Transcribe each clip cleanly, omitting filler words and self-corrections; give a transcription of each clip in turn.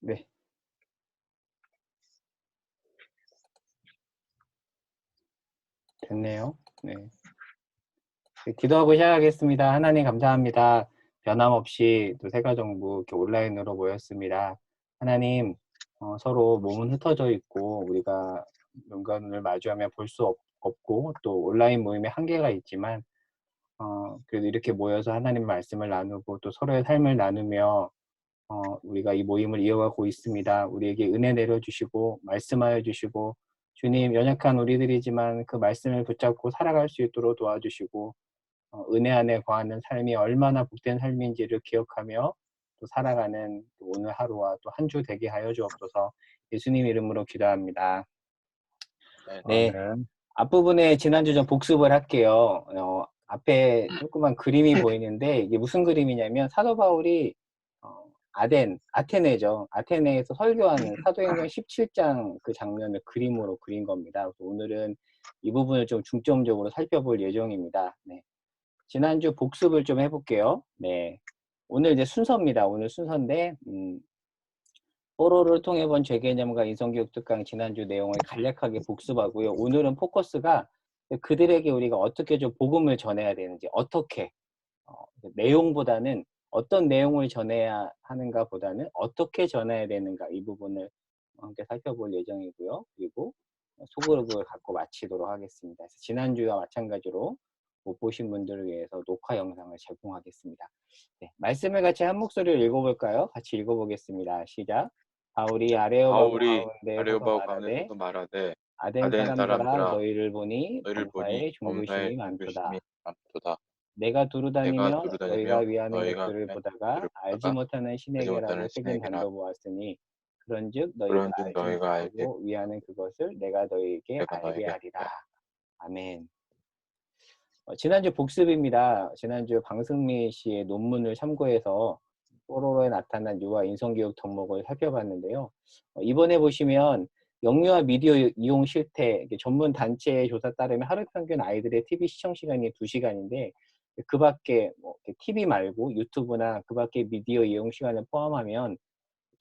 네, 됐네요. 네. 네, 기도하고 시작하겠습니다. 하나님 감사합니다. 변함없이 또 세가정부 이렇게 온라인으로 모였습니다. 하나님, 서로 몸은 흩어져 있고 우리가 눈간을 마주하면 볼 수 없고 또 온라인 모임에 한계가 있지만 그래도 이렇게 모여서 하나님 말씀을 나누고 또 서로의 삶을 나누며 우리가 이 모임을 이어가고 있습니다. 우리에게 은혜 내려주시고 말씀하여 주시고 주님 연약한 우리들이지만 그 말씀을 붙잡고 살아갈 수 있도록 도와주시고 은혜 안에 거하는 삶이 얼마나 복된 삶인지를 기억하며 또 살아가는 또 오늘 하루와 또 한 주 되게 하여 주옵소서. 예수님 이름으로 기도합니다. 네. 네, 아멘. 앞부분에 지난주 좀 복습을 할게요. 앞에 조그만 그림이 보이는데 이게 무슨 그림이냐면 사도 바울이 아테네죠. 아테네에서 설교하는 사도행전 17장 그 장면을 그림으로 그린 겁니다. 그래서 오늘은 이 부분을 좀 중점적으로 살펴볼 예정입니다. 네. 지난주 복습을 좀 해볼게요. 네. 오늘 이제 순서입니다. 오늘 순서인데, 뽀로를 통해 본 죄개념과 인성교육 특강 지난주 내용을 간략하게 복습하고요. 오늘은 포커스가 그들에게 우리가 어떻게 좀 복음을 전해야 되는지, 어떻게, 내용보다는 어떤 내용을 전해야 하는가 보다는 어떻게 전해야 되는가 이 부분을 함께 살펴볼 예정이고요. 그리고 소그룹을 갖고 마치도록 하겠습니다. 그래서 지난주와 마찬가지로 못 보신 분들을 위해서 녹화 영상을 제공하겠습니다. 네, 말씀을 같이 한 목소리로 읽어볼까요? 같이 읽어보겠습니다. 시작. 바울이 아레오바고 바울이 가운데 서서 아레오바고 가운데 말하되 서서 말하되 아덴 아덴 사람들아 사람들아 너희를 보니 너희를 보니 범사에 범사에 종교심이 종교심이 많도다. 많도다. 내가 두루 내가 다니며 두루 너희가 다니며 위하는 너희가 것들을 하는 보다가 것들을 알지 보다가 못하는 알지 신에게라고 못하는 책은 신에게라. 던져보았으니 그런즉 너희가 그런즉 알지 너희가 알지 못하고 위하는 그것을 내가 너희에게 내가 알게 너희에게 하리라. 하리라. 아멘. 지난주 복습입니다. 지난주 방승미 씨의 논문을 참고해서 뽀로로에 나타난 유아 인성교육 덕목을 살펴봤는데요. 이번에 보시면 영유아 미디어 이용 실태 전문 단체의 조사 따르면 하루 평균 아이들의 TV 시청 시간이 2시간인데 그 밖에 뭐 TV 말고 유튜브나 그 밖에 미디어 이용 시간을 포함하면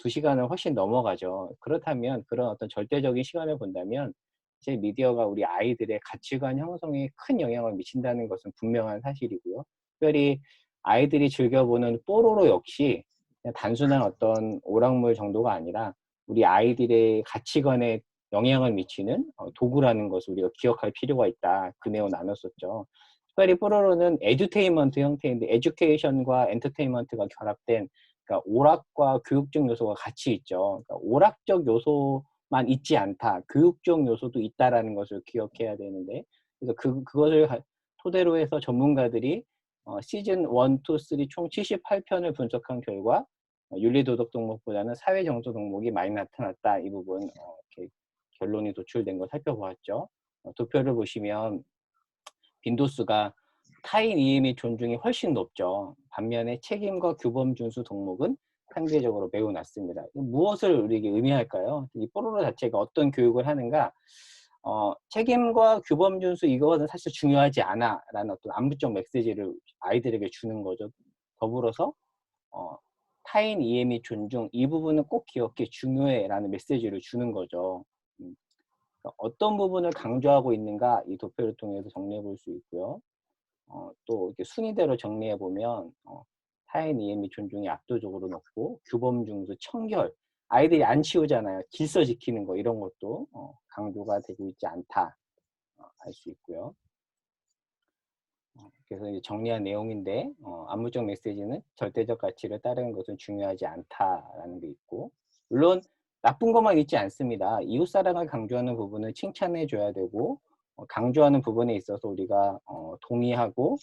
2시간을 훨씬 넘어가죠. 그렇다면 그런 어떤 절대적인 시간을 본다면 제 미디어가 우리 아이들의 가치관 형성에 큰 영향을 미친다는 것은 분명한 사실이고요. 특별히 아이들이 즐겨보는 뽀로로 역시 그냥 단순한 어떤 오락물 정도가 아니라 우리 아이들의 가치관에 영향을 미치는 도구라는 것을 우리가 기억할 필요가 있다. 그 내용 나눴었죠. 특별히 뽀로로는 에듀테인먼트 형태인데 에듀케이션과 엔터테인먼트가 결합된 그러니까 오락과 교육적 요소가 같이 있죠. 그러니까 오락적 요소만 있지 않다. 교육적 요소도 있다라는 것을 기억해야 되는데, 그래서 그것을 토대로 해서 전문가들이 시즌 1, 2, 3 총 78편을 분석한 결과 윤리도덕 덕목보다는 사회정서 덕목이 많이 나타났다. 이 부분 이렇게 결론이 도출된 걸 살펴보았죠. 도표를 보시면 빈도수가 타인 이해 및 존중이 훨씬 높죠. 반면에 책임과 규범 준수 덕목은 상대적으로 매우 낮습니다. 무엇을 우리에게 의미할까요? 이 뽀로로 자체가 어떤 교육을 하는가? 책임과 규범 준수 이거는 사실 중요하지 않아 라는 어떤 안부적 메시지를 아이들에게 주는 거죠. 더불어서 타인 이해 및 존중 이 부분은 꼭 기억해 중요해 라는 메시지를 주는 거죠. 그러니까 어떤 부분을 강조하고 있는가 이 도표를 통해서 정리해 볼 수 있고요. 또 이렇게 순위대로 정리해 보면 타인 이해 및 존중이 압도적으로 높고 규범 중수 청결 아이들이 안 치우잖아요. 질서 지키는 거 이런 것도 강조가 되고 있지 않다 알 수 있고요. 그래서 이제 정리한 내용인데 암묵적 메시지는 절대적 가치를 따르는 것은 중요하지 않다라는 게 있고 물론 나쁜 것만 있지 않습니다. 이웃사랑을 강조하는 부분을 칭찬해 줘야 되고 강조하는 부분에 있어서 우리가 동의하고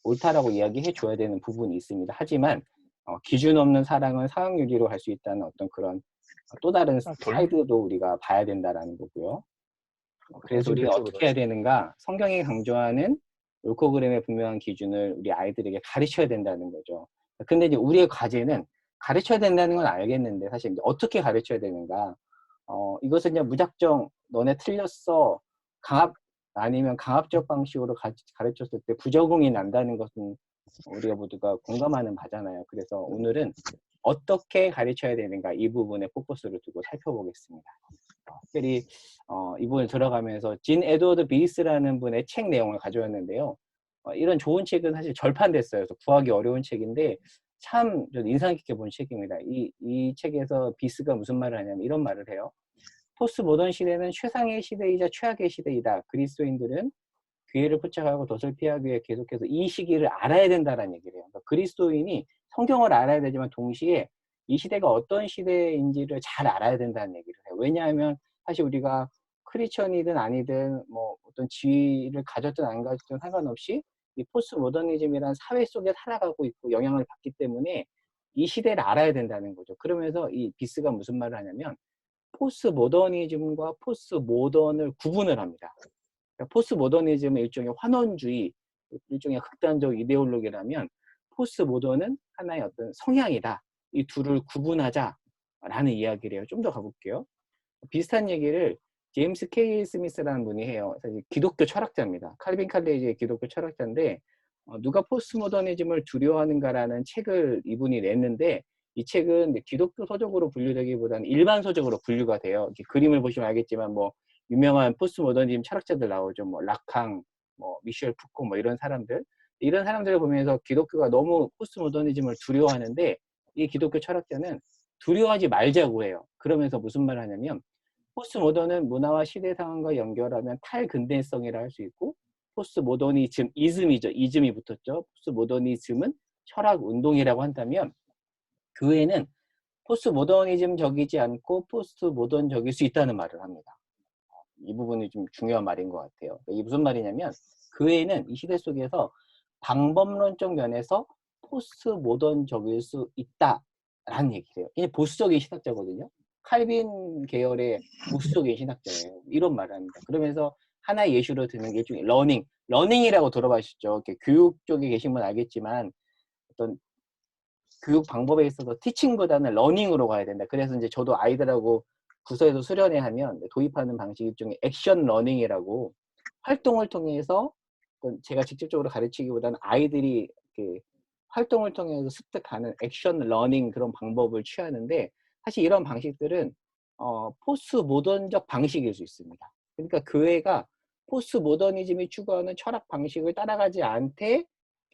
옳다라고 이야기해 줘야 되는 부분이 있습니다. 하지만 기준 없는 사랑은 사랑유리로 할 수 있다는 어떤 그런 또 다른 사이드도 우리가 봐야 된다라는 거고요. 그래서 우리가 어떻게 해야 되는가? 성경이 강조하는 옳고 그름의 분명한 기준을 우리 아이들에게 가르쳐야 된다는 거죠. 근데 이제 우리의 과제는 가르쳐야 된다는 건 알겠는데 사실 이제 어떻게 가르쳐야 되는가? 이것은 그냥 무작정 너네 틀렸어. 아니면 강압적 방식으로 가르쳤을 때 부적응이 난다는 것은 우리가 모두가 공감하는 바잖아요. 그래서 오늘은 어떻게 가르쳐야 되는가 이 부분에 포커스를 두고 살펴보겠습니다. 특별히 이 부분을 들어가면서 진 에드워드 비스라는 분의 책 내용을 가져왔는데요. 이런 좋은 책은 사실 절판됐어요. 그래서 구하기 어려운 책인데 참 인상 깊게 본 책입니다. 이 책에서 비스가 무슨 말을 하냐면 이런 말을 해요. 포스트 모던 시대는 최상의 시대이자 최악의 시대이다. 그리스도인들은 기회를 포착하고 덫을 피하기 위해 계속해서 이 시기를 알아야 된다는 얘기를 해요. 그러니까 그리스도인이 성경을 알아야 되지만 동시에 이 시대가 어떤 시대인지를 잘 알아야 된다는 얘기를 해요. 왜냐하면 사실 우리가 크리스천이든 아니든 뭐 어떤 지위를 가졌든 안 가졌든 상관없이 이 포스트 모더니즘이라는 사회 속에 살아가고 있고 영향을 받기 때문에 이 시대를 알아야 된다는 거죠. 그러면서 이 비스가 무슨 말을 하냐면 포스트 모더니즘과 포스트 모던을 구분을 합니다. 그러니까 포스트 모더니즘은 일종의 환원주의, 일종의 극단적 이데올로기라면 포스트 모던은 하나의 어떤 성향이다. 이 둘을 구분하자라는 이야기를 해요. 좀 더 가볼게요. 비슷한 얘기를 제임스 K. 스미스라는 분이 해요. 사실 기독교 철학자입니다. 칼빈 칼레이지의 기독교 철학자인데 누가 포스트 모더니즘을 두려워하는가라는 책을 이분이 냈는데 이 책은 기독교 서적으로 분류되기보다는 일반 서적으로 분류가 돼요. 이렇게 그림을 보시면 알겠지만 뭐 유명한 포스트 모더니즘 철학자들 나오죠. 뭐 라캉, 뭐 미셸 푸코 뭐 이런 사람들을 보면서 기독교가 너무 포스트 모더니즘을 두려워하는데 이 기독교 철학자는 두려워하지 말자고 해요. 그러면서 무슨 말을 하냐면 포스트 모던은 문화와 시대 상황과 연결하면 탈근대성이라 할 수 있고 포스트 모더니즘, 이즘이죠. 이즘이 붙었죠. 포스트 모더니즘은 철학 운동이라고 한다면 그 외에는 포스트 모더니즘적이지 않고 포스트 모던적일 수 있다는 말을 합니다. 이 부분이 좀 중요한 말인 것 같아요. 이게 무슨 말이냐면 그 외에는 이 시대 속에서 방법론적 면에서 포스트 모던적일 수 있다라는 얘기예요. 이게 보수적인 신학자거든요. 칼빈 계열의 보수적인 신학자예요. 이런 말을 합니다. 그러면서 하나의 예시로 드는 게 일종의 러닝이라고 들어보셨죠? 이렇게 교육 쪽에 계신 분 알겠지만 어떤 교육 방법에 있어서 티칭보다는 러닝으로 가야 된다. 그래서 이제 저도 아이들하고 부서에서 수련회 하면 도입하는 방식이 일종의 액션 러닝이라고 활동을 통해서 제가 직접적으로 가르치기보다는 아이들이 이렇게 활동을 통해서 습득하는 액션 러닝 그런 방법을 취하는데 사실 이런 방식들은 포스트 모던적 방식일 수 있습니다. 그러니까 교회가 포스트 모더니즘이 추구하는 철학 방식을 따라가지 않되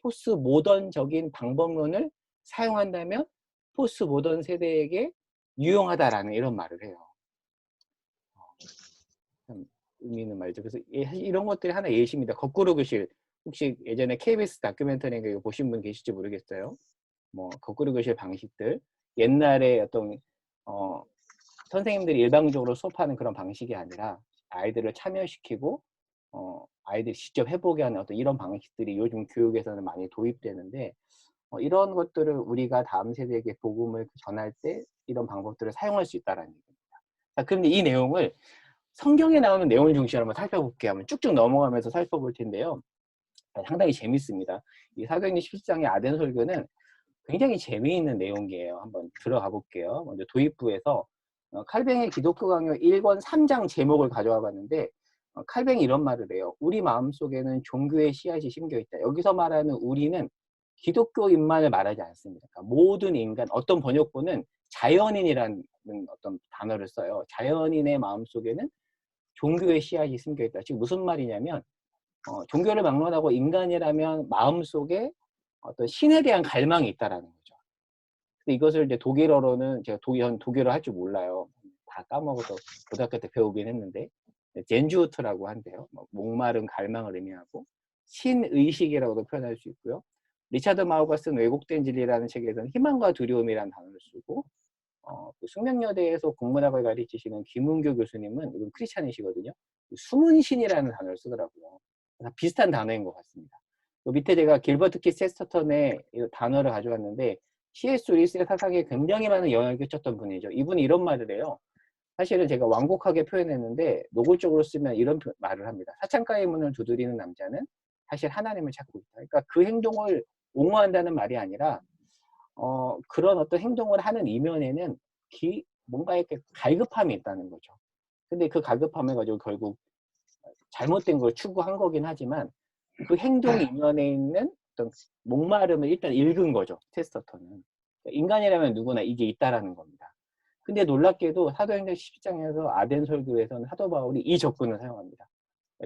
포스트 모던적인 방법론을 사용한다면 포스트 모던 세대에게 유용하다라는 이런 말을 해요. 참 의미 있는 말이죠. 그래서 사실 이런 것들이 하나 예시입니다. 거꾸로 교실 혹시 예전에 KBS 다큐멘터리 이거 보신 분 계실지 모르겠어요. 뭐 거꾸로 교실 방식들 옛날에 어떤 선생님들이 일방적으로 수업하는 그런 방식이 아니라 아이들을 참여시키고 아이들이 직접 해보게 하는 어떤 이런 방식들이 요즘 교육에서는 많이 도입되는데 이런 것들을 우리가 다음 세대에게 복음을 전할 때 이런 방법들을 사용할 수 있다는 얘기입니다. 자, 그런데 이 내용을 성경에 나오는 내용을 중심으로 한번 살펴볼게요. 한번 쭉쭉 넘어가면서 살펴볼 텐데요. 상당히 재밌습니다. 이 사도행전 17장의 아덴 설교는 굉장히 재미있는 내용이에요. 한번 들어가 볼게요. 먼저 도입부에서 칼뱅의 기독교 강요 1권 3장 제목을 가져와 봤는데 칼뱅이 이런 말을 해요. 우리 마음속에는 종교의 씨앗이 심겨있다. 여기서 말하는 우리는 기독교인만을 말하지 않습니다. 그러니까 모든 인간, 어떤 번역본은 자연인이라는 어떤 단어를 써요. 자연인의 마음속에는 종교의 씨앗이 심겨있다. 지금 무슨 말이냐면 종교를 막론하고 인간이라면 마음속에 어떤 신에 대한 갈망이 있다라는 거죠. 근데 이것을 이제 독일어로는 제가 독일어 할 줄 몰라요. 다 까먹어서 고등학교 때 배우긴 했는데 젠주트라고 한대요. 목마른 갈망을 의미하고 신의식이라고도 표현할 수 있고요. 리차드 마우가 쓴 왜곡된 진리라는 책에서는 희망과 두려움이라는 단어를 쓰고 그 숙명여대에서 국문학을 가르치시는 김은교 교수님은 이건 크리스찬이시거든요. 수문신이라는 단어를 쓰더라고요. 비슷한 단어인 것 같습니다. 밑에 제가 길버트 키 세스터턴의 단어를 가져왔는데 C.S. 루이스의 사상에 굉장히 많은 영향을 끼쳤던 분이죠. 이분이 이런 말을 해요. 사실은 제가 완곡하게 표현했는데 노골적으로 쓰면 이런 말을 합니다. 사창가의 문을 두드리는 남자는 사실 하나님을 찾고 있다. 그러니까 그 행동을 옹호한다는 말이 아니라 그런 어떤 행동을 하는 이면에는 뭔가 이렇게 갈급함이 있다는 거죠. 근데 그 갈급함을 가지고 결국 잘못된 걸 추구한 거긴 하지만 그 행동 이면에 있는 어떤 목마름을 일단 읽은 거죠. 체스터턴은. 인간이라면 누구나 이게 있다라는 겁니다. 근데 놀랍게도 사도행전 10장에서 아덴 설교에서는 사도 바울이 이 접근을 사용합니다.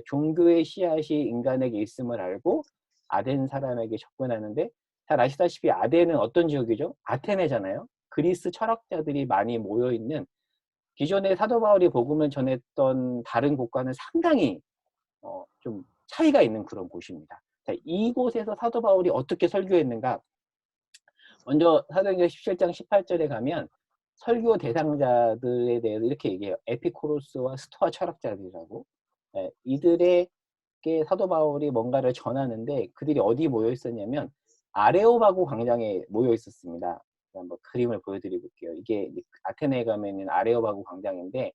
종교의 씨앗이 인간에게 있음을 알고 아덴 사람에게 접근하는데, 잘 아시다시피 아덴은 어떤 지역이죠? 아테네잖아요. 그리스 철학자들이 많이 모여있는, 기존에 사도 바울이 복음을 전했던 다른 곳과는 상당히 좀 차이가 있는 그런 곳입니다. 자, 이곳에서 사도 바울이 어떻게 설교했는가? 먼저 사도행전 17장 18절에 가면 설교 대상자들에 대해서 이렇게 얘기해요. 에피쿠로스와 스토아 철학자들이라고. 이들에게 사도 바울이 뭔가를 전하는데, 그들이 어디 모여 있었냐면 아레오바구 광장에 모여 있었습니다. 한번 그림을 보여드릴게요. 이게 아테네에 가면 있는 아레오바구 광장인데,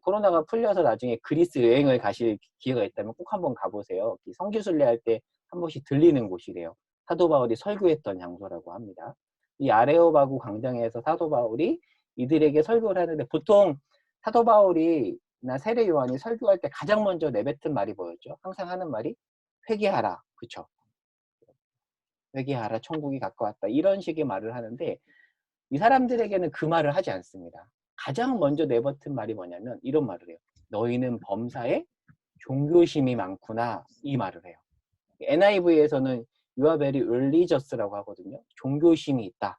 코로나가 풀려서 나중에 그리스 여행을 가실 기회가 있다면 꼭 한번 가보세요. 성지순례 할 때 한 번씩 들리는 곳이래요. 사도 바울이 설교했던 장소라고 합니다. 이 아레오바구 광장에서 사도 바울이 이들에게 설교를 하는데, 보통 사도 바울이나 세례 요한이 설교할 때 가장 먼저 내뱉은 말이 뭐였죠? 항상 하는 말이 회개하라. 그쵸? 회개하라. 천국이 가까웠다. 이런 식의 말을 하는데, 이 사람들에게는 그 말을 하지 않습니다. 가장 먼저 내뱉은 말이 뭐냐면 이런 말을 해요. 너희는 범사에 종교심이 많구나. 이 말을 해요. NIV에서는 You are very religious라고 하거든요. 종교심이 있다.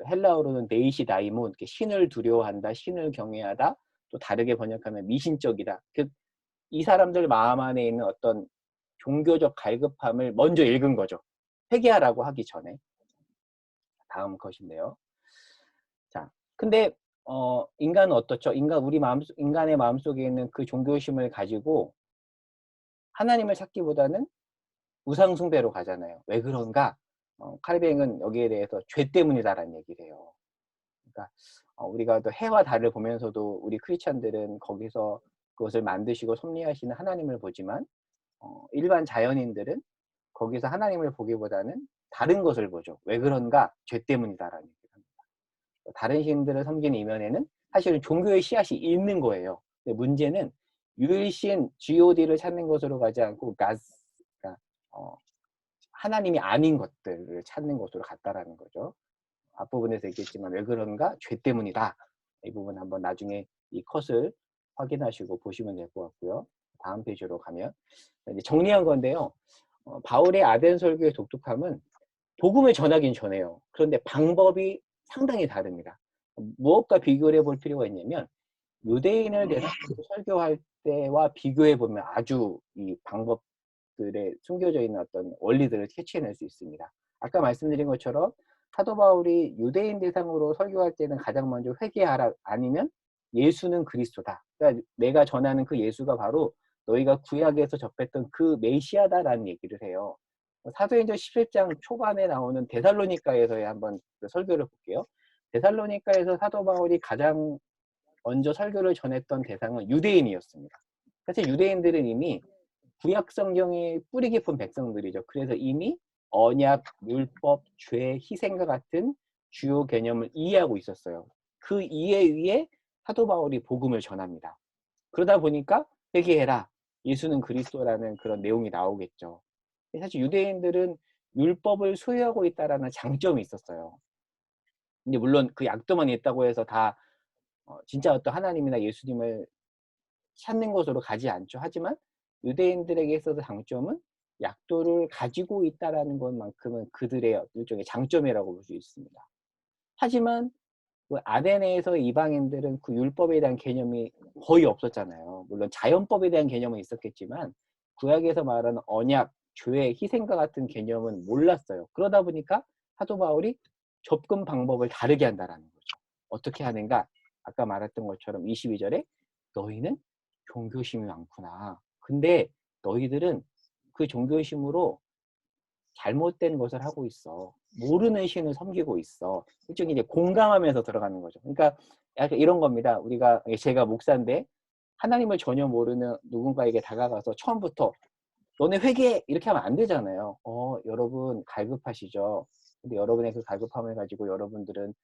헬라어로는 네이시 다이몬, 신을 두려워한다, 신을 경외하다, 또 다르게 번역하면 미신적이다. 이 사람들 마음 안에 있는 어떤 종교적 갈급함을 먼저 읽은 거죠. 회개하라고 하기 전에. 다음 것인데요. 자, 근데 인간은 어떻죠? 인간의 마음속에 있는 그 종교심을 가지고 하나님을 찾기보다는 우상 숭배로 가잖아요. 왜 그런가? 칼뱅은 여기에 대해서 죄 때문이다라는 얘기를 해요. 그러니까 우리가 또 해와 달을 보면서도 우리 크리스찬들은 거기서 그것을 만드시고 섭리하시는 하나님을 보지만, 일반 자연인들은 거기서 하나님을 보기보다는 다른 것을 보죠. 왜 그런가? 죄 때문이다라는 얘기를 합니다. 다른 신들을 섬기는 이면에는 사실은 종교의 씨앗이 있는 거예요. 근데 문제는 유일신 GOD를 찾는 것으로 가지 않고 그러니까 하나님이 아닌 것들을 찾는 것으로 갔다라는 거죠. 앞부분에서 얘기했지만 왜 그런가? 죄 때문이다. 이 부분 한번 나중에 이 컷을 확인하시고 보시면 될 것 같고요. 다음 페이지로 가면 이제 정리한 건데요. 바울의 아덴 설교의 독특함은 복음을 전하긴 전해요. 그런데 방법이 상당히 다릅니다. 무엇과 비교를 해볼 필요가 있냐면 유대인을 대상으로 설교할 때와 비교해 보면 아주 이 방법들에 숨겨져 있는 어떤 원리들을 캐치해낼 수 있습니다. 아까 말씀드린 것처럼 사도 바울이 유대인 대상으로 설교할 때는 가장 먼저 회개하라, 아니면 예수는 그리스도다. 그러니까 내가 전하는 그 예수가 바로 너희가 구약에서 접했던 그 메시아다라는 얘기를 해요. 사도행전 11장 초반에 나오는 데살로니가에서의 한번 설교를 볼게요. 데살로니가에서 사도 바울이 가장 먼저 설교를 전했던 대상은 유대인이었습니다. 사실 유대인들은 이미 구약 성경이 뿌리 깊은 백성들이죠. 그래서 이미 언약, 율법, 죄, 희생과 같은 주요 개념을 이해하고 있었어요. 그 이해 위에 사도 바울이 복음을 전합니다. 그러다 보니까 회개해라, 예수는 그리스도라는 그런 내용이 나오겠죠. 사실 유대인들은 율법을 소유하고 있다라는 장점이 있었어요. 근데 물론 그 약도만 있다고 해서 다 진짜 어떤 하나님이나 예수님을 찾는 것으로 가지 않죠. 하지만 유대인들에게 있어서 장점은 약도를 가지고 있다라는 것만큼은 그들의 일종의 장점이라고 볼 수 있습니다. 하지만 그 아덴에서 이방인들은 그 율법에 대한 개념이 거의 없었잖아요. 물론 자연법에 대한 개념은 있었겠지만 구약에서 말하는 언약, 죄, 희생과 같은 개념은 몰랐어요. 그러다 보니까 사도 바울이 접근 방법을 다르게 한다라는 거죠. 어떻게 하는가? 아까 말했던 것처럼 22절에 너희는 종교심이 많구나. 근데 너희들은 그 종교심으로 잘못된 것을 하고 있어. 모르는 신을 섬기고 있어. 일종의 이제 공감하면서 들어가는 거죠. 그러니까 약간 이런 겁니다. 제가 목사인데 하나님을 전혀 모르는 누군가에게 다가가서 처음부터 너네 회개해! 이렇게 하면 안 되잖아요. 여러분 갈급하시죠? 근데 여러분의 그 갈급함을 가지고 여러분들은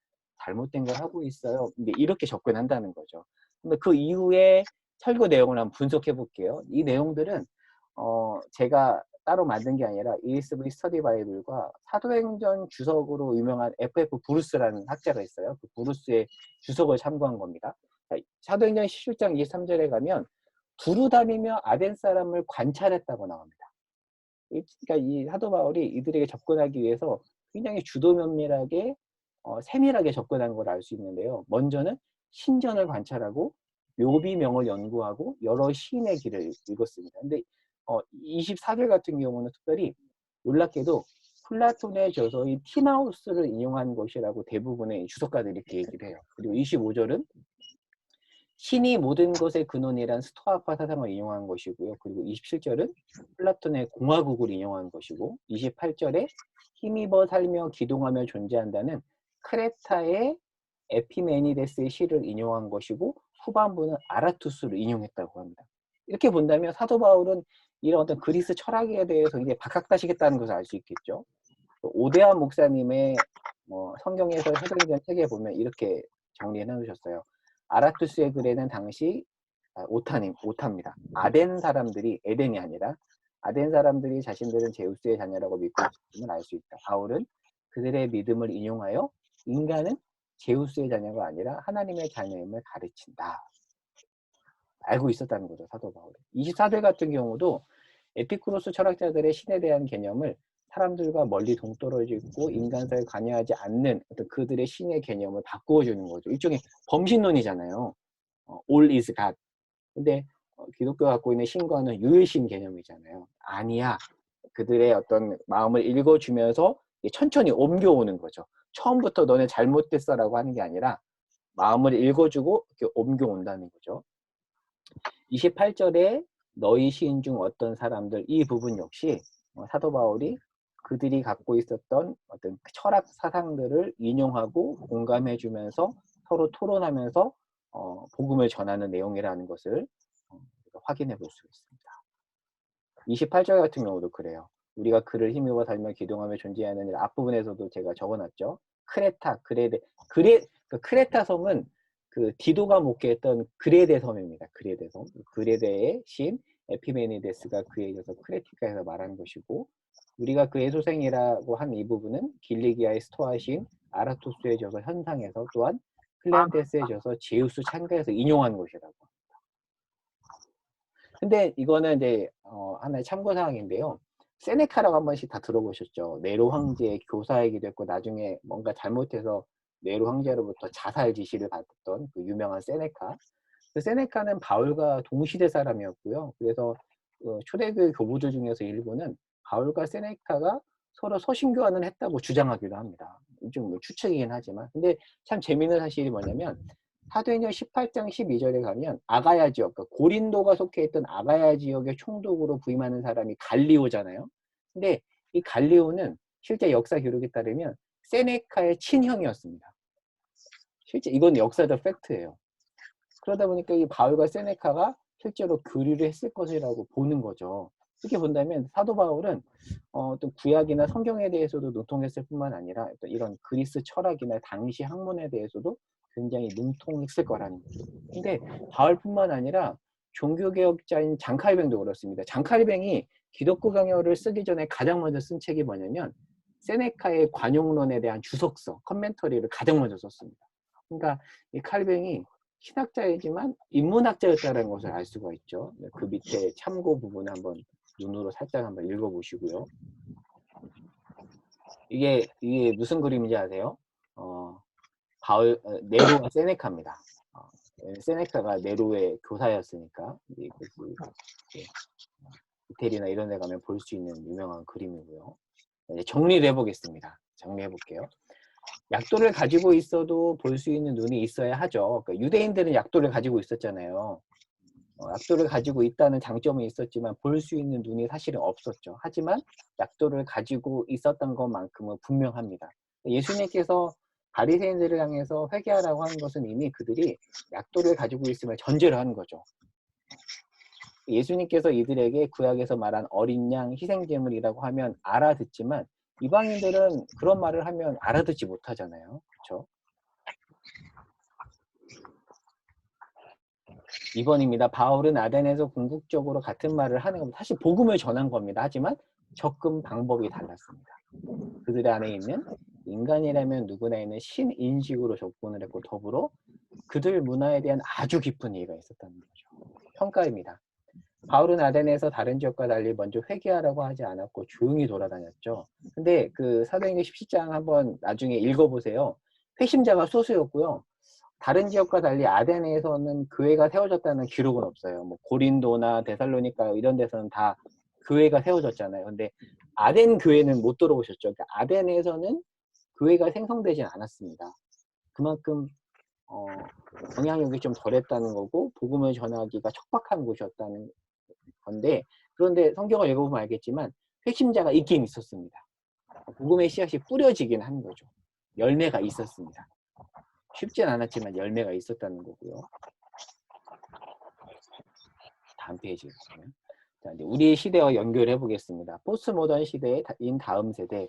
잘못된 걸 하고 있어요. 근데 이렇게 접근한다는 거죠. 근데 그 이후에 설교 내용을 한번 분석해 볼게요. 이 내용들은 제가 따로 만든 게 아니라 ESV 스터디 바이블과 사도행전 주석으로 유명한 FF 브루스라는 학자가 있어요. 그 브루스의 주석을 참고한 겁니다. 사도행전 17장 23절에 가면 두루 다니며 아덴 사람을 관찰했다고 나옵니다. 그러니까 이 사도 바울이 이들에게 접근하기 위해서 굉장히 주도 면밀하게 세밀하게 접근한 걸 알 수 있는데요. 먼저는 신전을 관찰하고 묘비명을 연구하고 여러 시인의 길을 읽었습니다. 근데 24절 같은 경우는 특별히 놀랍게도 플라톤의 저서인 티마우스를 인용한 것이라고 대부분의 주석가들이 이렇게 얘기를 해요. 그리고 25절은 신이 모든 것의 근원이란 스토아파 사상을 인용한 것이고요. 그리고 27절은 플라톤의 공화국을 인용한 것이고 28절에 힘입어 살며 기동하며 존재한다는 크레타의 에피메니데스의 시를 인용한 것이고 후반부는 아라투스를 인용했다고 합니다. 이렇게 본다면 사도 바울은 이런 어떤 그리스 철학에 대해서 이제 박학다시겠다는 것을 알 수 있겠죠. 오대환 목사님의 성경에서 사도행전 책에 보면 이렇게 정리해 놓으셨어요. 아라투스의 글에는 당시 오타입니다. 아덴 사람들이 에덴이 아니라 아덴 사람들이 자신들은 제우스의 자녀라고 믿고 있음을 알 수 있다. 바울은 그들의 믿음을 인용하여 인간은 제우스의 자녀가 아니라 하나님의 자녀임을 가르친다. 알고 있었다는 거죠, 사도 바울이. 24절 같은 경우도 에피쿠로스 철학자들의 신에 대한 개념을 사람들과 멀리 동떨어져 있고 인간사에 관여하지 않는 어떤 그들의 신의 개념을 바꾸어주는 거죠. 일종의 범신론이잖아요. All is God. 근데 기독교가 갖고 있는 신과는 유일신 개념이잖아요. 아니야. 그들의 어떤 마음을 읽어주면서 천천히 옮겨오는 거죠. 처음부터 너네 잘못됐어라고 하는 게 아니라 마음을 읽어주고 이렇게 옮겨온다는 거죠. 28절에 너희 시인 중 어떤 사람들, 이 부분 역시 사도 바울이 그들이 갖고 있었던 어떤 철학 사상들을 인용하고 공감해주면서 서로 토론하면서 복음을 전하는 내용이라는 것을 확인해 볼 수 있습니다. 28절 같은 경우도 그래요. 우리가 그를 힘입어 살며 기동하며 존재하는 일, 앞부분에서도 제가 적어놨죠. 크레타, 그 크레타 섬은 그 디도가 목회했던 그레데 섬입니다. 그레데 섬. 그레데의 신 에피메니데스가 그에 이어서 크레티카에서 말하는 것이고, 우리가 그의 소생이라고 한 이 부분은 길리기아의 스토아 신 아라토스의 저서 현상에서, 또한 클레안테스의 저서 제우스 창가에서 인용한 것이라고. 근데 이거는 이제 하나의 참고사항인데요. 세네카라고 한 번씩 다 들어보셨죠? 네로 황제의 교사이기도 했고 나중에 뭔가 잘못해서 네로 황제로부터 자살 지시를 받았던 그 유명한 세네카. 그 세네카는 바울과 동시대 사람이었고요. 그래서 초대교회 교부들 중에서 일부는 바울과 세네카가 서로 서신교환을 했다고 주장하기도 합니다. 좀 추측이긴 하지만. 근데 참 재미있는 사실이 뭐냐면 사도행전 18장 12절에 가면 아가야 지역, 그러니까 고린도가 속해 있던 아가야 지역의 총독으로 부임하는 사람이 갈리오잖아요. 근데 이 갈리오는 실제 역사 기록에 따르면 세네카의 친형이었습니다. 실제 이건 역사적 팩트예요. 그러다 보니까 이 바울과 세네카가 실제로 교류를 했을 것이라고 보는 거죠. 이렇게 본다면 사도 바울은 또 구약이나 성경에 대해서도 능통했을 뿐만 아니라 또 이런 그리스 철학이나 당시 학문에 대해서도 굉장히 능통했을 거라는 거죠. 근데 바울뿐만 아니라 종교개혁자인 장칼뱅도 그렇습니다. 장칼뱅이 기독교 강요를 쓰기 전에 가장 먼저 쓴 책이 뭐냐면 세네카의 관용론에 대한 주석서, 커멘터리를 가장 먼저 썼습니다. 그러니까 이 칼뱅이 신학자이지만 인문학자였다는 것을 알 수가 있죠. 그 밑에 참고 부분을 한번 눈으로 살짝 한번 읽어보시고요. 이게 무슨 그림인지 아세요? 네로와 세네카입니다. 세네카가 네로의 교사였으니까 이태리나 이런 데 가면 볼 수 있는 유명한 그림이고요. 정리를 해보겠습니다. 정리해볼게요. 약도를 가지고 있어도 볼 수 있는 눈이 있어야 하죠. 그러니까 유대인들은 약도를 가지고 있었잖아요. 약도를 가지고 있다는 장점은 있었지만 볼 수 있는 눈이 사실은 없었죠. 하지만 약도를 가지고 있었던 것만큼은 분명합니다. 예수님께서 바리새인들을 향해서 회개하라고 하는 것은 이미 그들이 약도를 가지고 있음을 전제로 하는 거죠. 예수님께서 이들에게 구약에서 말한 어린 양 희생제물이라고 하면 알아듣지만 이방인들은 그런 말을 하면 알아듣지 못하잖아요. 그렇죠? 2번입니다. 바울은 아덴에서 궁극적으로 같은 말을 하는 겁니다. 사실 복음을 전한 겁니다. 하지만 접근 방법이 달랐습니다. 그들 안에 있는 인간이라면 누구나 있는 신인식으로 접근을 했고 더불어 그들 문화에 대한 아주 깊은 이해가 있었다는 거죠. 평가입니다. 바울은 아덴에서 다른 지역과 달리 먼저 회개하라고 하지 않았고 조용히 돌아다녔죠. 근데 그 사도행전 17장 한번 나중에 읽어보세요. 회심자가 소수였고요. 다른 지역과 달리 아덴에서는 교회가 세워졌다는 기록은 없어요. 뭐 고린도나 데살로니카 이런 데서는 다 교회가 세워졌잖아요. 근데 아덴 교회는 못 들어오셨죠. 그러니까 아덴에서는 교회가 생성되진 않았습니다. 그만큼 영향력이 좀 덜했다는 거고 복음을 전하기가 척박한 곳이었다는 건데, 그런데 성경을 읽어보면 알겠지만 회심자가 있긴 있었습니다. 복음의 씨앗이 뿌려지긴 한 거죠. 열매가 있었습니다. 쉽진 않았지만 열매가 있었다는 거고요. 다음 페이지 보면, 자, 이제 우리 시대와 연결해 보겠습니다. 포스트 모던 시대인 다음 세대,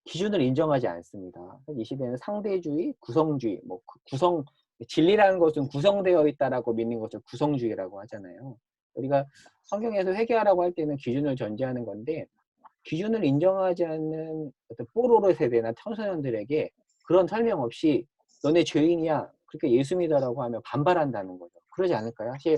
기준을 인정하지 않습니다. 이 시대는 상대주의, 구성주의, 뭐 구성, 진리라는 것은 구성되어 있다라고 믿는 것을 구성주의라고 하잖아요. 우리가 성경에서 회개하라고 할 때는 기준을 전제하는 건데, 기준을 인정하지 않는 어떤 뽀로로 세대나 청소년들에게 그런 설명 없이 너네 죄인이야, 그렇게 예수 믿어라고 하면 반발한다는 거죠. 그러지 않을까요? 사실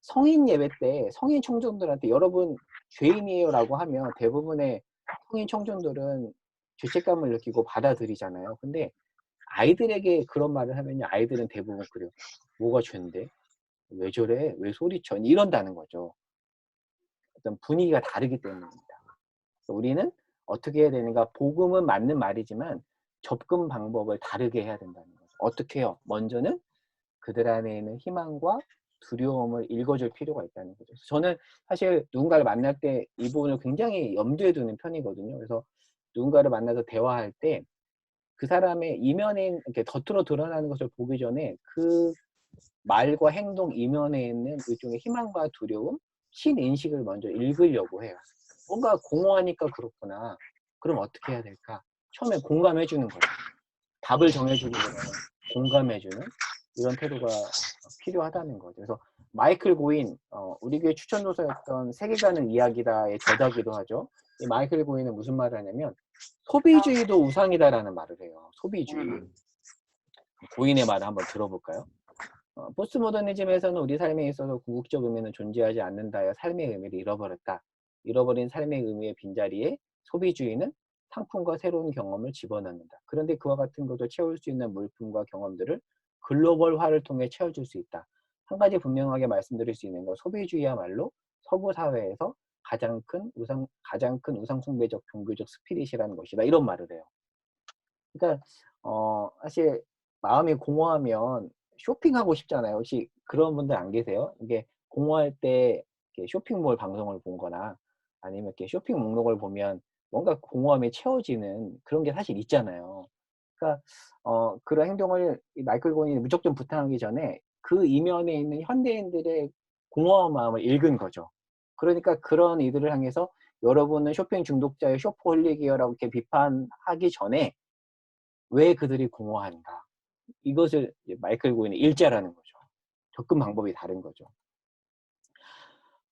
성인 예배 때 성인 청중들한테 여러분 죄인이에요라고 하면 대부분의 성인 청중들은 죄책감을 느끼고 받아들이잖아요. 근데 아이들에게 그런 말을 하면요, 아이들은 대부분 그래요. 뭐가 죄인데? 왜 저래? 왜 소리쳐? 이런다는 거죠. 어떤 분위기가 다르기 때문입니다. 우리는 어떻게 해야 되는가? 복음은 맞는 말이지만 접근 방법을 다르게 해야 된다는 거죠. 어떻게 해요? 먼저는 그들 안에 있는 희망과 두려움을 읽어줄 필요가 있다는 거죠. 저는 사실 누군가를 만날 때 이 부분을 굉장히 염두에 두는 편이거든요. 그래서 누군가를 만나서 대화할 때 그 사람의 이면에 이렇게 겉으로 드러나는 것을 보기 전에 그 말과 행동 이면에 있는 일종의 희망과 두려움, 신인식을 먼저 읽으려고 해요. 뭔가 공허하니까 그렇구나. 그럼 어떻게 해야 될까? 처음에 공감해 주는 거죠. 답을 정해주기보다는 공감해 주는 이런 태도가 필요하다는 거죠. 그래서 마이클 고인, 우리 교회 추천도서였던 세계가는 이야기다의 저자기도 하죠. 이 마이클 고인은 무슨 말을 하냐면 소비주의도 우상이다라는 말을 해요. 소비주의. 고인의 말을 한번 들어볼까요? 포스트모더니즘에서는 우리 삶에 있어서 궁극적 의미는 존재하지 않는다여 삶의 의미를 잃어버렸다. 잃어버린 삶의 의미의 빈자리에 소비주의는 상품과 새로운 경험을 집어넣는다. 그런데 그와 같은 것을 채울 수 있는 물품과 경험들을 글로벌화를 통해 채워줄 수 있다. 한 가지 분명하게 말씀드릴 수 있는 건 소비주의야말로 서구 사회에서 가장 큰 우상 숭배적 종교적 스피릿이라는 것이다. 이런 말을 해요. 그러니까 사실 마음이 공허하면 쇼핑하고 싶잖아요. 혹시 그런 분들 안 계세요? 이게 공허할 때 이렇게 쇼핑몰 방송을 본거나 아니면 이렇게 쇼핑 목록을 보면 뭔가 공허함이 채워지는 그런 게 사실 있잖아요. 그러니까 그런 행동을 이 마이클 고인이 무조건 부탁하기 전에 그 이면에 있는 현대인들의 공허한 마음을 읽은 거죠. 그러니까 그런 이들을 향해서 여러분은 쇼핑 중독자의 쇼퍼홀릭이요라고 이렇게 비판하기 전에 왜 그들이 공허한가? 이것을 마이클 고인의 일자라는 거죠. 접근 방법이 다른 거죠.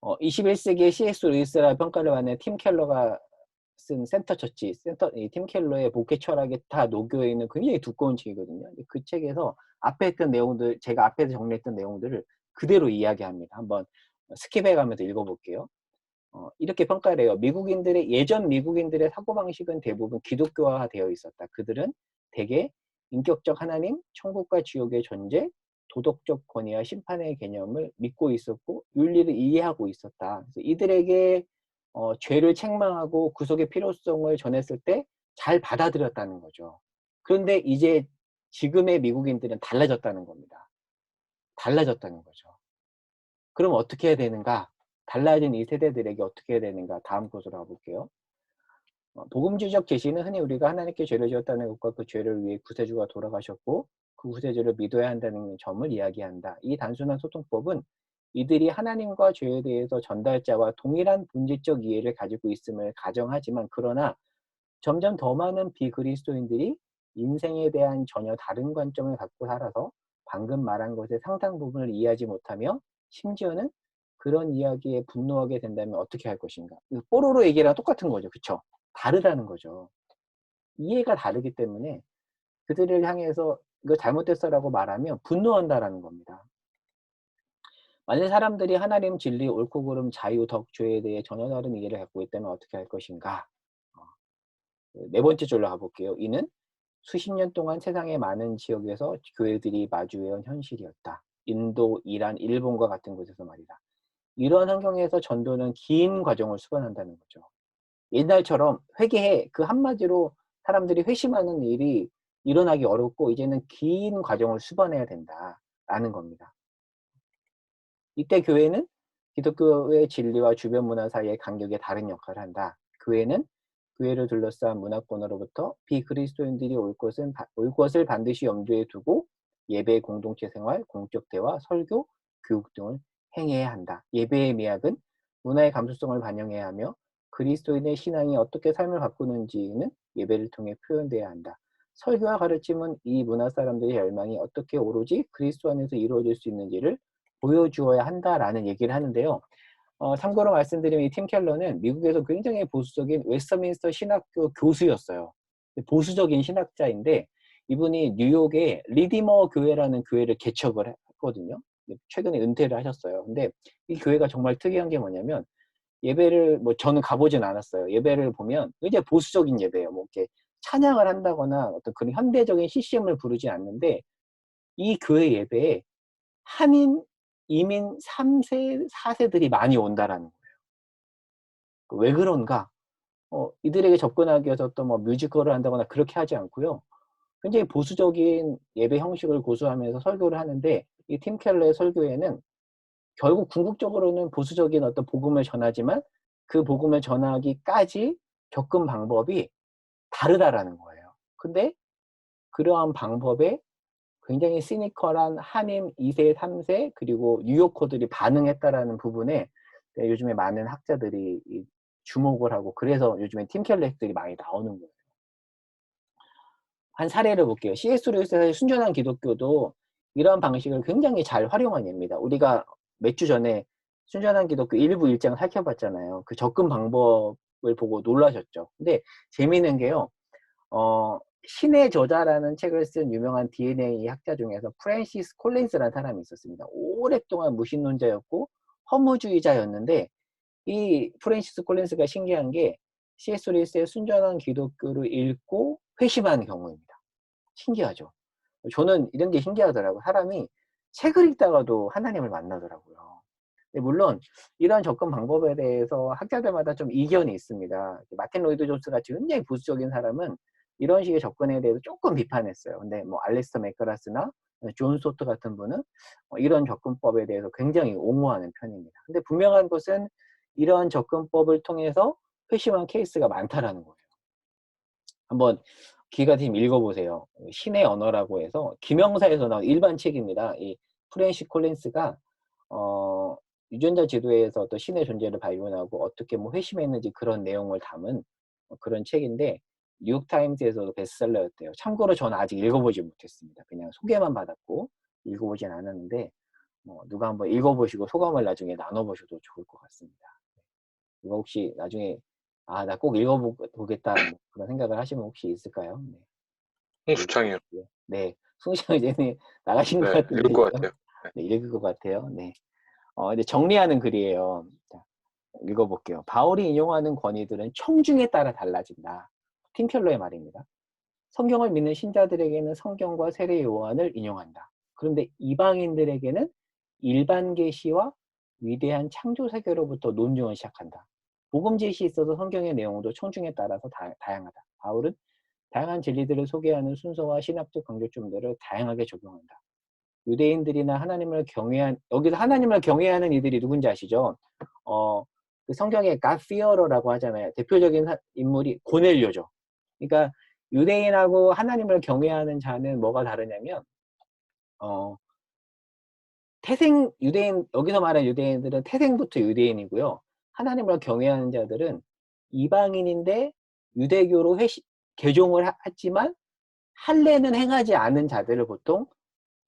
21세기의 C.S. 루이스라 평가를 받는 팀 켈러가 쓴 센터 처치, 팀 켈러의 목회 철학에 다 녹여 있는 굉장히 두꺼운 책이거든요. 그 책에서 앞에 했던 내용들, 제가 앞에서 정리했던 내용들을 그대로 이야기합니다. 한번 스킵해 가면서 읽어볼게요. 이렇게 평가를 해요. 예전 미국인들의 사고방식은 대부분 기독교화되어 있었다. 그들은 대개 인격적 하나님, 천국과 지옥의 존재, 도덕적 권위와 심판의 개념을 믿고 있었고 윤리를 이해하고 있었다. 그래서 이들에게 죄를 책망하고 구속의 필요성을 전했을 때 잘 받아들였다는 거죠. 그런데 이제 지금의 미국인들은 달라졌다는 겁니다. 달라졌다는 거죠. 그럼 어떻게 해야 되는가? 달라진 이 세대들에게 어떻게 해야 되는가? 다음 것으로 가볼게요. 복음주의적 계시는 흔히 우리가 하나님께 죄를 지었다는 것과 그 죄를 위해 구세주가 돌아가셨고 그 구세주를 믿어야 한다는 점을 이야기한다. 이 단순한 소통법은 이들이 하나님과 죄에 대해서 전달자와 동일한 본질적 이해를 가지고 있음을 가정하지만 그러나 점점 더 많은 비그리스도인들이 인생에 대한 전혀 다른 관점을 갖고 살아서 방금 말한 것의 상당 부분을 이해하지 못하며 심지어는 그런 이야기에 분노하게 된다면 어떻게 할 것인가? 뽀로로 얘기랑 똑같은 거죠. 그쵸? 다르다는 거죠. 이해가 다르기 때문에 그들을 향해서 "이거 잘못됐어."라고 말하면 분노한다라는 겁니다. 만일 사람들이 하나님 진리, 옳고 그름, 자유, 덕, 죄에 대해 전혀 다른 이해를 갖고 있다면 어떻게 할 것인가? 어, 네 번째 줄로 가볼게요. 이는 수십 년 동안 세상의 많은 지역에서 교회들이 마주해온 현실이었다. 인도, 이란, 일본과 같은 곳에서 말이다. 이런 환경에서 전도는 긴 과정을 수반한다는 거죠. 옛날처럼 회개해 그 한마디로 사람들이 회심하는 일이 일어나기 어렵고 이제는 긴 과정을 수반해야 된다라는 겁니다. 이때 교회는 기독교의 진리와 주변 문화 사이의 간격에 다른 역할을 한다. 교회는 교회를 둘러싼 문화권으로부터 비그리스도인들이 올 것을 반드시 염두에 두고 예배 공동체 생활, 공적 대화, 설교, 교육 등을 행해야 한다. 예배의 미학은 문화의 감수성을 반영해야 하며 그리스도인의 신앙이 어떻게 삶을 바꾸는지는 예배를 통해 표현돼야 한다. 설교와 가르침은 이 문화 사람들의 열망이 어떻게 오로지 그리스도 안에서 이루어질 수 있는지를 보여주어야 한다라는 얘기를 하는데요. 참고로 말씀드리면 이 팀 켈러는 미국에서 굉장히 보수적인 웨스터민스터 신학교 교수였어요. 보수적인 신학자인데 이분이 뉴욕에 리디머 교회라는 교회를 개척을 했거든요. 최근에 은퇴를 하셨어요. 근데 이 교회가 정말 특이한 게 뭐냐면 예배를 뭐 저는 가보진 않았어요. 예배를 보면 굉장히 보수적인 예배예요. 뭐 이렇게 찬양을 한다거나 어떤 그런 현대적인 CCM을 부르지 않는데 이 교회 예배에 한인 이민 3세, 4세들이 많이 온다라는 거예요. 왜 그런가? 이들에게 접근하기 위해서 또 뭐 뮤지컬을 한다거나 그렇게 하지 않고요. 굉장히 보수적인 예배 형식을 고수하면서 설교를 하는데 이 팀 켈러의 설교에는 결국 궁극적으로는 보수적인 어떤 복음을 전하지만 그 복음을 전하기까지 겪은 방법이 다르다라는 거예요. 근데 그러한 방법에 굉장히 시니컬한 한인 2세, 3세 그리고 뉴요커들이 반응했다라는 부분에 요즘에 많은 학자들이 주목을 하고 그래서 요즘에 팀 켈러 책들이 많이 나오는 거예요. 한 사례를 볼게요. C.S. 루이스의 순전한 기독교도 이런 방식을 굉장히 잘 활용한 예입니다. 우리가 몇 주 전에 순전한 기독교 일부 일장 살펴봤잖아요. 그 접근 방법을 보고 놀라셨죠. 근데 재미있는 게요. 신의 저자라는 책을 쓴 유명한 DNA 학자 중에서 프랜시스 콜린스라는 사람이 있었습니다. 오랫동안 무신론자였고 허무주의자였는데 이 프랜시스 콜린스가 신기한 게 C.S. 루이스의 순전한 기독교를 읽고 회심한 경우입니다. 신기하죠. 저는 이런 게 신기하더라고요. 사람이 책을 읽다가도 하나님을 만나더라고요. 물론 이러한 접근 방법에 대해서 학자들마다 좀 이견이 있습니다. 마틴 로이드 존스 같이 굉장히 보수적인 사람은 이런 식의 접근에 대해서 조금 비판했어요. 근데 뭐 알리스터 맥그라스나 존 스토트 같은 분은 이런 접근법에 대해서 굉장히 옹호하는 편입니다. 근데 분명한 것은 이러한 접근법을 통해서 회심한 케이스가 많다라는 거예요. 한번 기회가 되면 읽어보세요. 신의 언어라고 해서 김영사에서 나온 일반 책입니다. 이 프랜시스 콜린스가 유전자 지도에서 또 신의 존재를 발견하고 어떻게 뭐 회심했는지 그런 내용을 담은 그런 책인데 뉴욕타임스에서도 베스트셀러였대요. 참고로 저는 아직 읽어보지 못했습니다. 그냥 소개만 받았고 읽어보진 않았는데 누가 한번 읽어보시고 소감을 나중에 나눠보셔도 좋을 것 같습니다. 이거 혹시 나중에 나 꼭 읽어보겠다 뭐 그런 생각을 하시면 혹시 있을까요? 네. 홍수창이요. 네. 송시영 이제는 나가신 것 네, 같은데 읽을 것 지금. 같아요. 네, 읽을 것 같아요. 네. 이제 정리하는 글이에요. 자, 읽어볼게요. 바울이 인용하는 권위들은 청중에 따라 달라진다. 팀 켈러의 말입니다. 성경을 믿는 신자들에게는 성경과 세례 요한을 인용한다. 그런데 이방인들에게는 일반 계시와 위대한 창조 세계로부터 논증을 시작한다. 복음 제시에 있어서 성경의 내용도 청중에 따라서 다양하다. 바울은 다양한 진리들을 소개하는 순서와 신학적 강조점들을 다양하게 적용한다. 유대인들이나 하나님을 여기서 하나님을 경외하는 이들이 누군지 아시죠? 그 성경에 God fearer라고 하잖아요. 대표적인 인물이 고넬료죠. 그러니까 유대인하고 하나님을 경외하는 자는 뭐가 다르냐면, 어, 여기서 말하는 유대인들은 태생부터 유대인이고요. 하나님을 경외하는 자들은 이방인인데 유대교로 개종을 했지만 할례는 행하지 않은 자들을 보통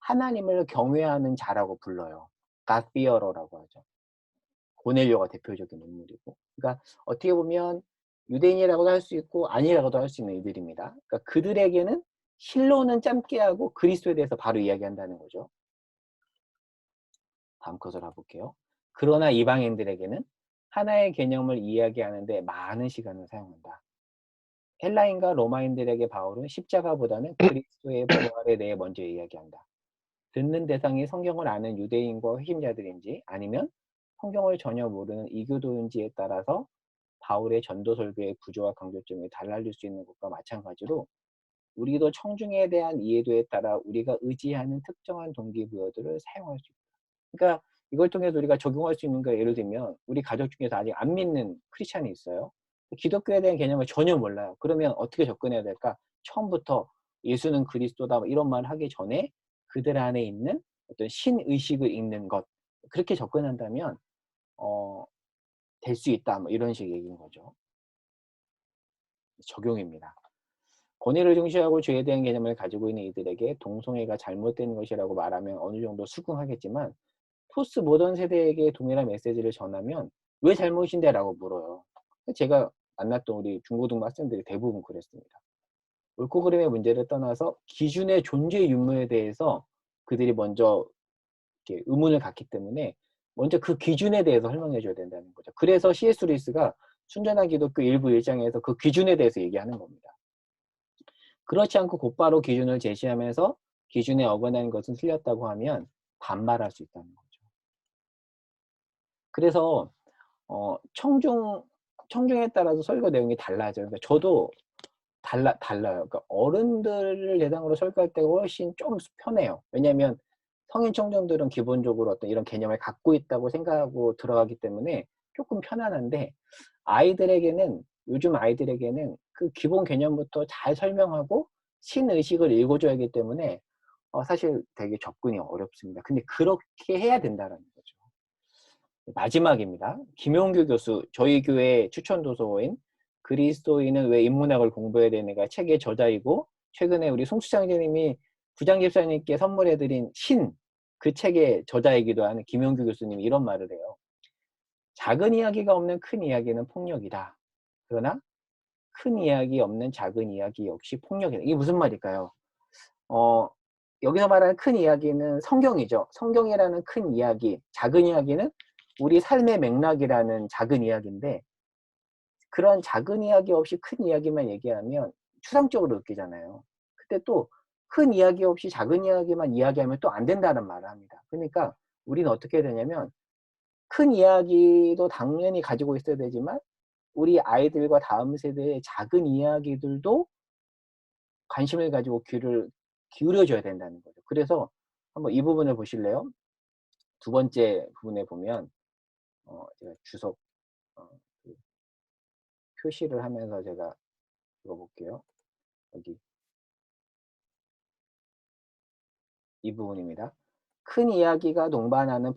하나님을 경외하는 자라고 불러요. God fearer라고 하죠. 고넬료가 대표적인 인물이고, 그러니까 어떻게 보면 유대인이라고도 할 수 있고 아니라고도 할 수 있는 이들입니다. 그러니까 그들에게는 실로는 짧게 하고 그리스도에 대해서 바로 이야기한다는 거죠. 다음 컷을 봐볼게요. 그러나 이방인들에게는 하나의 개념을 이야기하는데 많은 시간을 사용한다. 헬라인과 로마인들에게 바울은 십자가보다는 그리스도의 부활에 대해 먼저 이야기한다. 듣는 대상이 성경을 아는 유대인과 회심자들인지 아니면 성경을 전혀 모르는 이교도인지에 따라서 바울의 전도 설교의 구조와 강조점이 달라질 수 있는 것과 마찬가지로 우리도 청중에 대한 이해도에 따라 우리가 의지하는 특정한 동기부여들을 사용할 수 있다. 그러니까 이걸 통해서 우리가 적용할 수 있는 거, 예를 들면 우리 가족 중에서 아직 안 믿는 크리스찬이 있어요. 기독교에 대한 개념을 전혀 몰라요. 그러면 어떻게 접근해야 될까? 처음부터 예수는 그리스도다 이런 말을 하기 전에 그들 안에 있는 어떤 신의식을 읽는 것, 그렇게 접근한다면 될 수 있다, 뭐 이런 식의 얘기인 거죠. 적용입니다. 권위를 중시하고 죄에 대한 개념을 가지고 있는 이들에게 동성애가 잘못된 것이라고 말하면 어느 정도 수긍하겠지만, 포스트 모던 세대에게 동일한 메시지를 전하면 왜 잘못인데? 라고 물어요. 제가 만났던 우리 중고등부 학생들이 대부분 그랬습니다. 옳고 그름의 문제를 떠나서 기준의 존재 유무에 대해서 그들이 먼저 이렇게 의문을 갖기 때문에 먼저 그 기준에 대해서 설명해 줘야 된다는 거죠. 그래서 C.S. 루이스가 순전한 기독교 일부 1장에서 그 기준에 대해서 얘기하는 겁니다. 그렇지 않고 곧바로 기준을 제시하면서 기준에 어긋나는 것은 틀렸다고 하면 반발할 수 있다는 거죠. 그래서 청중에 따라서 설교 내용이 달라져요. 그러니까 저도 달라요. 그러니까 어른들을 대상으로 설교할 때가 훨씬 좀 편해요. 왜냐하면 성인 청중들은 기본적으로 어떤 이런 개념을 갖고 있다고 생각하고 들어가기 때문에 조금 편안한데, 요즘 아이들에게는 그 기본 개념부터 잘 설명하고 신의식을 읽어줘야 하기 때문에 사실 되게 접근이 어렵습니다. 근데 그렇게 해야 된다는 거죠. 마지막입니다. 김용규 교수, 저희 교회 추천 도서인 그리스도인은 왜 인문학을 공부해야 되는가 책의 저자이고, 최근에 우리 송수창 선생님이 부장 집사님께 선물해드린 그 책의 저자이기도 하는 김용규 교수님이 이런 말을 해요. 작은 이야기가 없는 큰 이야기는 폭력이다. 그러나 큰 이야기 없는 작은 이야기 역시 폭력이다. 이게 무슨 말일까요? 여기서 말하는 큰 이야기는 성경이죠. 성경이라는 큰 이야기, 작은 이야기는 우리 삶의 맥락이라는 작은 이야기인데, 그런 작은 이야기 없이 큰 이야기만 얘기하면 추상적으로 느끼잖아요. 근데 또 큰 이야기 없이 작은 이야기만 이야기하면 또 안 된다는 말을 합니다. 그러니까 우리는 어떻게 해야 되냐면, 큰 이야기도 당연히 가지고 있어야 되지만 우리 아이들과 다음 세대의 작은 이야기들도 관심을 가지고 귀를 기울여줘야 된다는 거죠. 그래서 한번 이 부분을 보실래요? 두 번째 부분에 보면 제가 주석 그 표시를 하면서 제가 읽어볼게요. 여기 이 부분입니다. 큰 이야기가 동반하는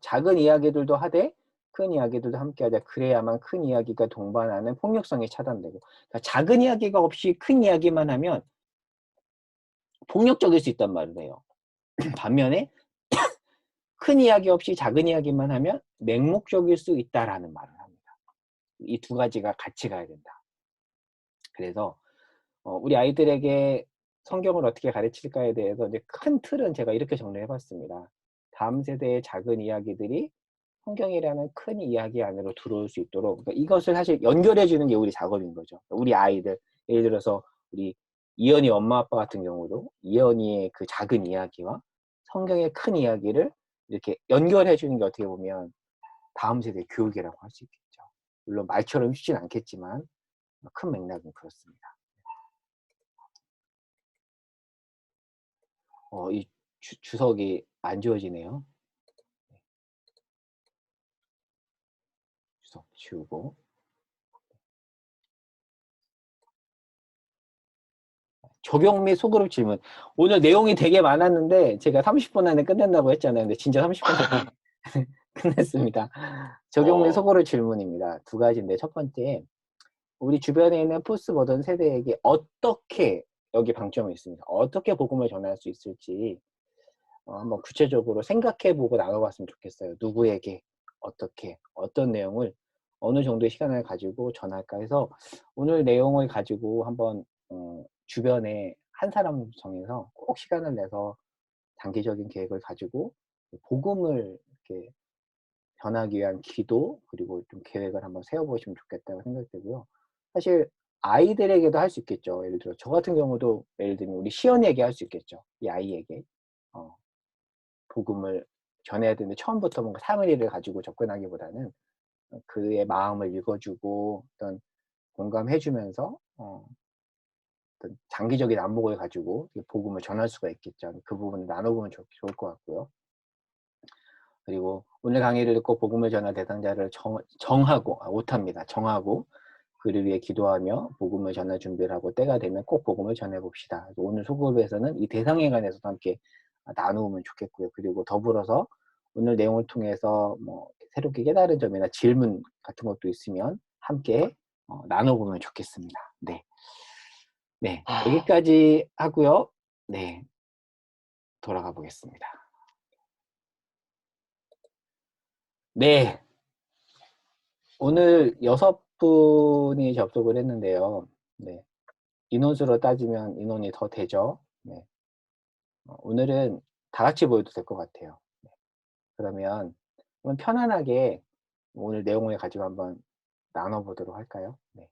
작은 이야기들도 하되 큰 이야기들도 함께하자. 그래야만 큰 이야기가 동반하는 폭력성이 차단되고. 그러니까 작은 이야기가 없이 큰 이야기만 하면 폭력적일 수 있단 말을 해요. 반면에 큰 이야기 없이 작은 이야기만 하면 맹목적일 수 있다라는 말을 합니다. 이 두 가지가 같이 가야 된다. 그래서 우리 아이들에게 성경을 어떻게 가르칠까에 대해서 이제 큰 틀은 제가 이렇게 정리해봤습니다. 다음 세대의 작은 이야기들이 성경이라는 큰 이야기 안으로 들어올 수 있도록, 그러니까 이것을 사실 연결해주는 게 우리 작업인 거죠. 우리 아이들, 예를 들어서 우리 이현이 엄마 아빠 같은 경우도 이현이의 그 작은 이야기와 성경의 큰 이야기를 이렇게 연결해주는 게 어떻게 보면 다음 세대 교육이라고 할 수 있겠죠. 물론 말처럼 쉽진 않겠지만 큰 맥락은 그렇습니다. 이 주석이 안 지워지네요. 주석 지우고. 적용 및 소그룹 질문. 오늘 내용이 되게 많았는데 제가 30분 안에 끝낸다고 했잖아요. 근데 진짜 30분 안에 끝냈습니다. 적용 및 소그룹 질문입니다. 두 가지인데, 첫 번째, 우리 주변에 있는 포스트 모던 세대에게 어떻게, 여기 방점이 있습니다. 어떻게 복음을 전할 수 있을지 한번 구체적으로 생각해보고 나눠봤으면 좋겠어요. 누구에게, 어떻게 어떤 내용을 어느 정도의 시간을 가지고 전할까 해서 오늘 내용을 가지고 한번 주변에 한 사람 정해서 꼭 시간을 내서 단기적인 계획을 가지고 복음을 이렇게 전하기 위한 기도 그리고 좀 계획을 한번 세워 보시면 좋겠다고 생각되고요. 사실 아이들에게도 할 수 있겠죠. 예를 들어 저 같은 경우도 예를 들면 우리 시연에게 할 수 있겠죠. 이 아이에게 어 복음을 전해야 되는데 처음부터 뭔가 사물이를 가지고 접근하기보다는 그의 마음을 읽어 주고 어떤 공감해 주면서 어떤 장기적인 안목을 가지고 이 복음을 전할 수가 있겠죠. 그 부분을 나눠 보면 좋을 것 같고요. 그리고 오늘 강의를 듣고 복음을 전할 대상자를 정하고 오타입니다. 정하고 그를 위해 기도하며 복음을 전할 준비를 하고 때가 되면 꼭 복음을 전해 봅시다. 오늘 소급에서는 이 대상에 관해서도 함께 나누면 좋겠고요. 그리고 더불어서 오늘 내용을 통해서 뭐 새롭게 깨달은 점이나 질문 같은 것도 있으면 함께 나눠보면 좋겠습니다. 네. 네. 아, 여기까지 하고요. 네. 돌아가 보겠습니다. 네. 오늘 6분이 접속을 했는데요. 네. 인원수로 따지면 인원이 더 되죠. 네. 오늘은 다 같이 모여도 될 것 같아요. 네. 그러면 한번 편안하게 오늘 내용을 가지고 한번 나눠보도록 할까요? 네.